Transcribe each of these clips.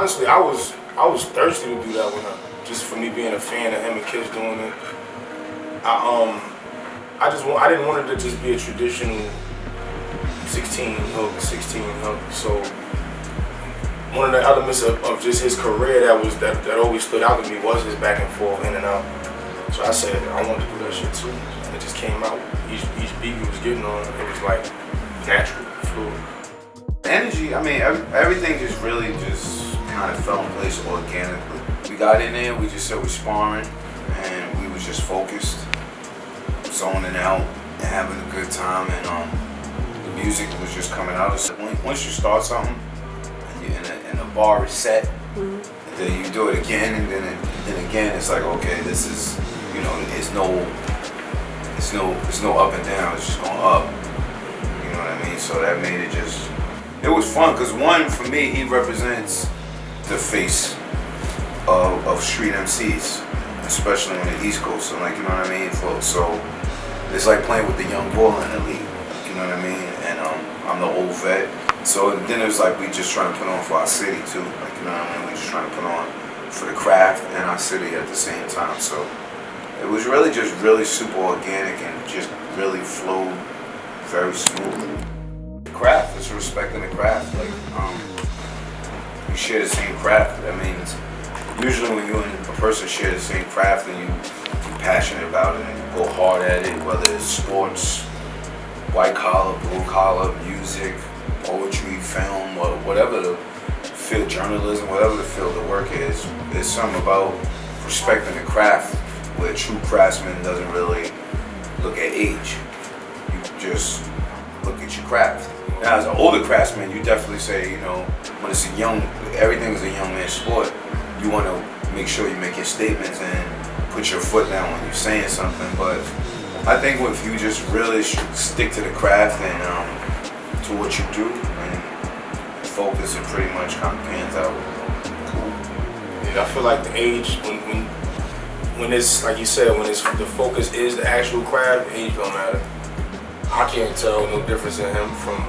honestly, I was thirsty to do that with him, just for me being a fan of him and Kiss doing it. I didn't want it to just be a traditional 16 hook. So one of the elements of just his career that always stood out to me was his back and forth, in and out. So I said I wanted to do that shit too, and it just came out. Each beat he was getting on, it was like natural, fluid. Energy, I mean, everything just really just kind of fell in place organically. We got in there, we just said we're sparring, and we was just focused, zoning out, and having a good time, and the music was just coming out. Once you start something, and the bar is set, and then you do it again, and then again, it's like, okay, this is, you know, it's no up and down, it's just going up. You know what I mean? So that made it was fun, because one, for me, he represents the face of street MCs, especially on the East Coast. So, like, you know what I mean? So it's like playing with the young bull in the league. You know what I mean? And I'm the old vet. So then it was like we just trying to put on for our city too. Like, you know what I mean? We just trying to put on for the craft and our city at the same time. So it was really just really super organic and just really flowed very smoothly. The craft is respecting the craft. Like, you share the same craft. That means usually when you and a person share the same craft and you're passionate about it and you go hard at it, whether it's sports, white collar, blue collar, music, poetry, film, or whatever the field, journalism, whatever the field of work is, there's something about respecting the craft where a true craftsman doesn't really look at age. You just look at your craft. Now, as an older craftsman, you definitely say, you know, when it's everything is a young man's sport, you want to make sure you make your statements and put your foot down when you're saying something. But I think if you just really stick to the craft and to what you do and focus, it pretty much kind of pans out. Cool. Yeah, I feel like the age, when it's, like you said, when it's the focus is the actual craft, age don't matter. I can't tell no difference in him from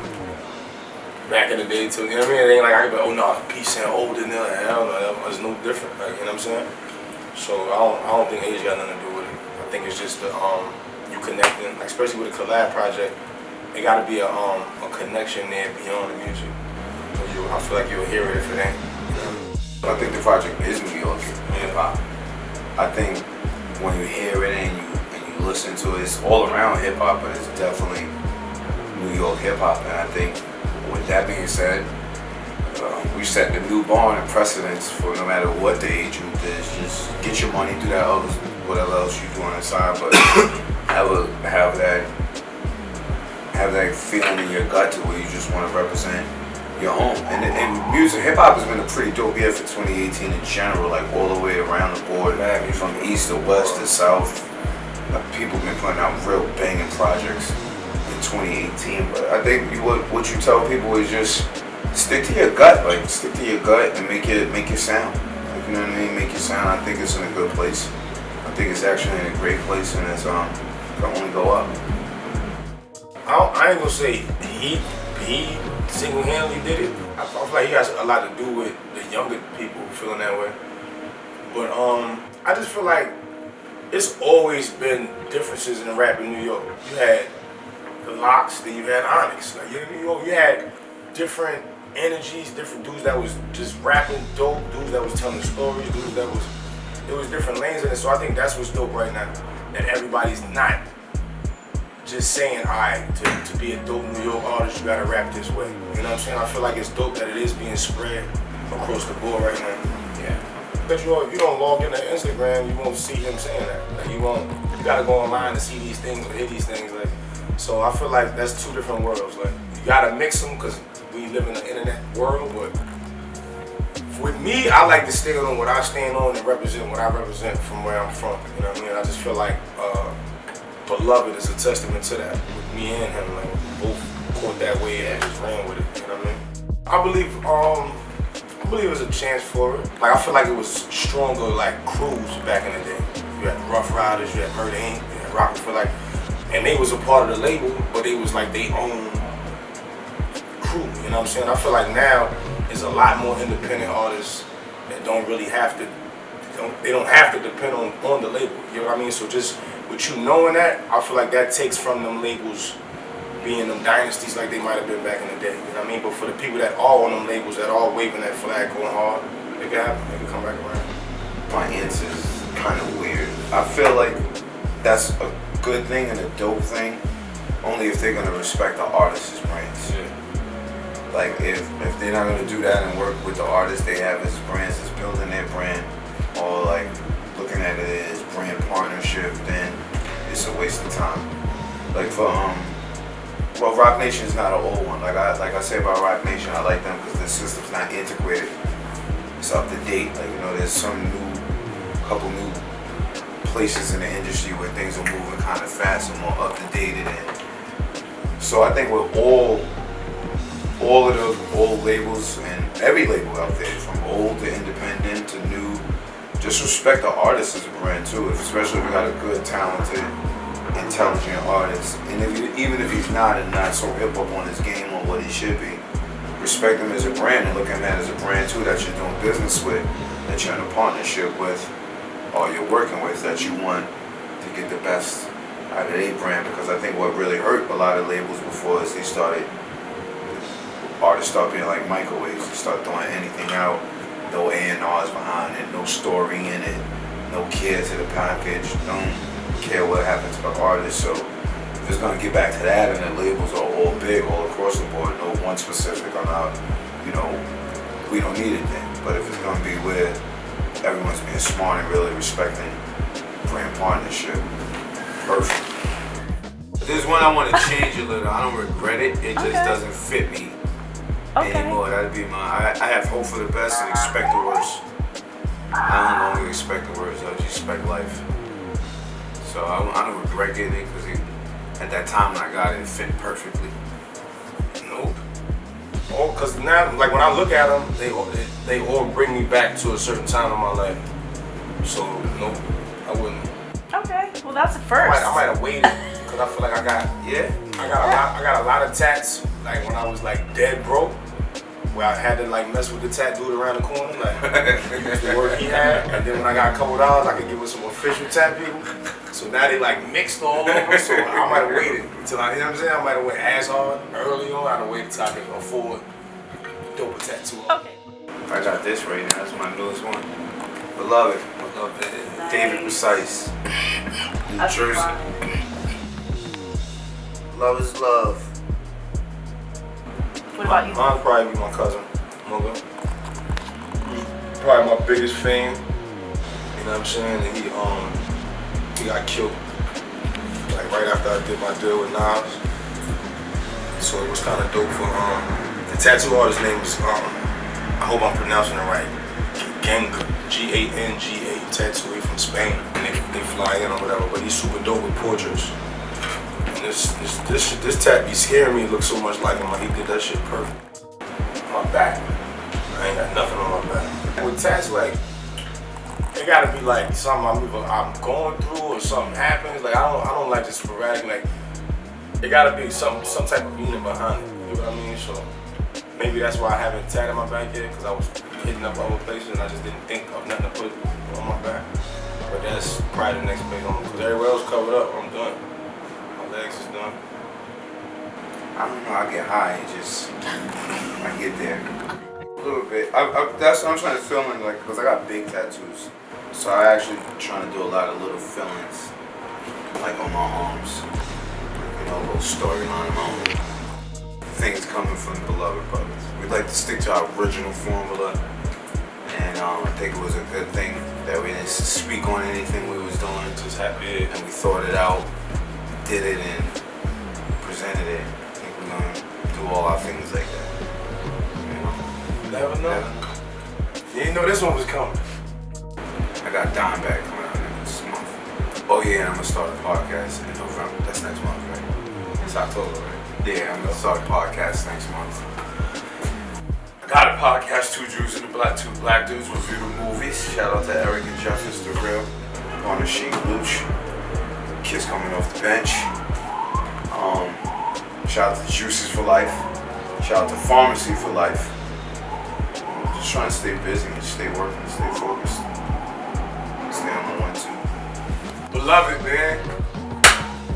back in the day to, you know what I mean? It ain't like I can be, oh no, he's saying older than that. Hell no, it's no different. Like, you know what I'm saying? So I don't think age got nothing to do with it. I think it's just the you connecting, like, especially with a collab project. It got to be a connection there beyond the music. I feel like you'll hear it if it ain't. I think the project is New York hip hop. I think when you hear it and you listen to it, it's all around hip hop, but it's definitely New York hip hop. And I think with that being said, we set the new bar and precedence for no matter what the age group is. Just get your money, do that other, whatever else you do on the side, but have that feeling in your gut to where you just want to represent your home. And music, hip hop has been a pretty dope year for 2018 in general, like all the way around the board, man, from east to west to south. People been putting out real banging projects in 2018. But I think what you tell people is just stick to your gut, like stick to your gut and make your sound. Like, you know what I mean? Make your sound. I think it's in a good place. I think it's actually in a great place, and it's can only go up. I ain't gonna say he single-handedly did it. I feel like he has a lot to do with the younger people feeling that way. But I just feel like it's always been differences in rap in New York. You had the Locks, then you had Onyx. Like, in New York, you had different energies, different dudes that was just rapping dope, dudes that was telling stories, dudes that was, it was different lanes in it. So I think that's what's dope right now, that everybody's not just saying, alright, to be a dope New York artist, you gotta rap this way. You know what I'm saying? I feel like it's dope that it is being spread across the board right now. Yeah. But if you don't log into Instagram, you won't see him saying that. Like, you gotta go online to see these things or hear these things. Like, so I feel like that's two different worlds. Like, you gotta mix them because we live in the internet world, but with me, I like to stay on what I stand on and represent what I represent from where I'm from. You know what I mean? I just feel like Beloved is a testament to that. With me and him, like, we both caught that way and just ran with it. You know what I mean? I believe it was a chance for it. Like, I feel like it was stronger, like, crews back in the day. You had Rough Riders, you had Murder Inc., you had Rockefeller, like, and they was a part of the label, but they was like their own crew. You know what I'm saying? I feel like now there's a lot more independent artists that don't really have to, they don't have to depend on the label. You know what I mean? So just with you knowing that, I feel like that takes from them labels being them dynasties like they might have been back in the day. You know what I mean? But for the people that are on them labels, that are waving that flag going hard, they can happen. They can come back around. My answer is kind of weird. I feel like that's a good thing and a dope thing, only if they're gonna respect the artist's brands. Yeah. Like if they're not gonna do that and work with the artists they have as brands, as building their brand, or like looking at it as brand partnership, then it's a waste of time. Like for well, Rock Nation is not an old one. Like I say about Rock Nation, I like them because the system's not antiquated. It's up to date. Like, you know, there's couple new places in the industry where things are moving kind of fast and more up to date. And so I think with all of the old labels and every label out there, from old to independent to new, just respect the artist as a brand too. Especially if you got a good, talented, intelligent artist, and even if he's not so hip hop on his game or what he should be, respect him as a brand and look at him as a brand too that you're doing business with, that you're in a partnership with, or you're working with, that you want to get the best out of their brand. Because I think what really hurt a lot of labels before is artists start being like microwaves. They start throwing anything out, no A&Rs behind it, no story in it, no care to the package, don't care what happens to the artist. So if it's gonna get back to that, and the labels are all big all across the board, no one specific on how, you know, we don't need it then. But if it's gonna be where everyone's being smart and really respecting brand partnership, perfect. There's one I want to change a little. I don't regret it. It just doesn't fit me anymore. That'd be I have hope for the best and expect the worst. I don't longer expect the worst. I just expect life. So I don't regret getting it because at that time when I got it, it fit perfectly. Nope. Oh, because now, like when I look at them, they all bring me back to a certain time in my life. So nope, I wouldn't. Okay, well that's a first. I might have waited because I feel like I got a lot of tats. Like when I was like dead broke, where I had to like mess with the tat dude around the corner, like the work he had. And then when I got a couple dollars, I could give it some official tat people. So now they like mixed all over. So I might have waited until you know what I'm saying? I might have went ass hard early on. I'd have waited till I could afford dope tattoo. Okay. I got this right now. That's my newest one. Beloved. Nice. David Precise. New That's Jersey. fun. Love is love. What about you? Mine's probably be my cousin, Mugga. He's probably my biggest fan. You know what I'm saying? And he got killed like right after I did my deal with Nas. So it was kind of dope for the tattoo artist's name is I hope I'm pronouncing it right. Ganga, Ganga tattoo. He from Spain, and they fly in or whatever. But he's super dope with portraits. And this tat be scaring me. It looks so much like him. Like he did that shit perfect. My back, I ain't got nothing on my back. With tats, like it gotta be like something I'm going through or something happens. Like I don't like this sporadic. Like it gotta be some type of meaning behind it. You know what I mean? So maybe that's why I haven't tatted my back yet, because I was hitting up other places and I just didn't think of nothing to put on my back. But that's probably the next big one, because everywhere else covered up. I'm done. My legs is done. I don't know. I get high and just I get there a little bit. That's what I'm trying to fill in, like, because I got big tattoos, so I actually trying to do a lot of little fillings, like on my arms. You know, a little storyline of my own. Things coming from the Beloved Brothers. We'd like to stick to our original formula, and I think it was a good thing that we didn't speak on anything we was doing. Just happy, and we thought it out, did it, and presented it. I think we're gonna do all our things like that. You know? Never know. You didn't know this one was coming. I got Dimebag coming out this month. Oh yeah, and I'm gonna start a podcast in November. That's next month, right? It's October, right? Yeah, I'm gonna start a podcast next month. I got a podcast, Two Black Dudes Review the Movies. Shout out to Eric and Justice the Real, on the Sheik Luch, Kids Coming Off the Bench. Shout out to Juices for Life. Shout out to Pharmacy for Life. Just trying to stay busy and stay working, stay focused. Stay on the 1-2. Beloved, man.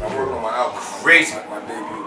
I'm working on my album. Crazy. My debut